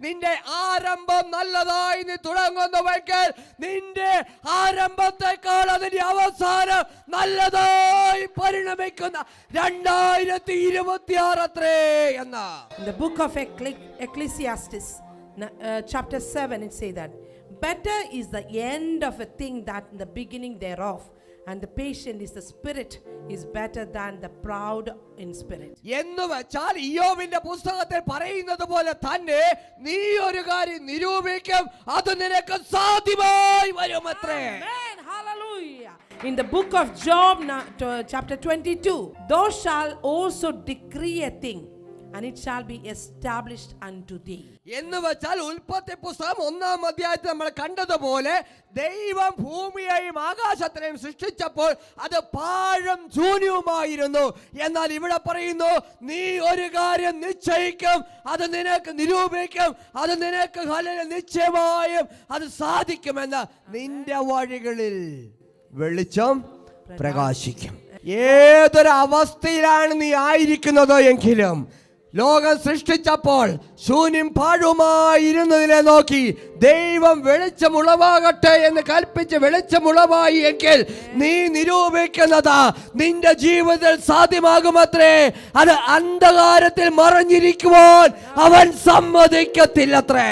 നിന്റെ ആരംഭം നല്ലതായി നീ തുടങ്ങുന്നുവെങ്കിൽ നിന്റെ ആരംഭത്തെക്കാൾ അതിന്റെ അവസാനം നല്ലതായി പരിണമിക്കുന്ന 2026 അത്രേ എന്ന. In the book of Ecclesiastes, chapter 7, it says that better is the end of a thing than the beginning thereof, and the patient is the spirit is better than the proud in spirit. എന്ന് വെച്ചാൽ ഇയ്യോബിന്റെ പുസ്തകത്തിൽ പറയുന്നത് പോലെ തന്നെ നീ ഒരു കാര്യം നിരൂപിക്കും, അത് നിനക്ക് സാധ്യമായി വരുമത്രേ. Amen. Hallelujah. In the book of Job, chapter 22, thou shalt also decree a thing, and it shall be established unto thee. എന്ന് വെച്ചാൽ ഉൽപ്പത്തി പുസ്തകം 1-ാം അധ്യായത്തിൽ നമ്മൾ കണ്ടതുപോലെ ദൈവം ഭൂമിയെയും ആകാശത്തിനെയും സൃഷ്ടിച്ചപ്പോൾ അത് പാഴും ശൂന്യവുമായിരുന്നു. എന്നാൽ ഇവിടെ പറയുന്നു നീ ഒരു കാര്യം നിശ്ചയിക്കും, അത് നിനക്ക് നിരൂപിക്കും, അത് നിനക്ക് നിശ്ചയമായും അത് സാധിക്കുമെന്ന്. നിന്റെ വഴികളിൽ വെളിച്ചം പ്രകാശിക്കും. ഏതൊരു അവസ്ഥയിലാണ് നീ ആയിരിക്കുന്നത് എങ്കിലും ലോകം സൃഷ്ടിച്ചപ്പോൾ ശൂന്യം പാഴുമായിരുന്നതിനെ നോക്കി ദൈവം വെളിച്ചമുളവാകട്ടെ എന്ന് കൽപ്പിച്ച് വെളിച്ചമുളവായി എങ്കിൽ നീ നിരൂപിക്കുന്നത് നിന്റെ ജീവിതത്തിൽ സാധ്യമാകുമത്രേ. അത് അന്ധകാരത്തിൽ മറഞ്ഞിരിക്കുവാൻ അവൻ സമ്മതിക്കത്തില്ലത്രേ.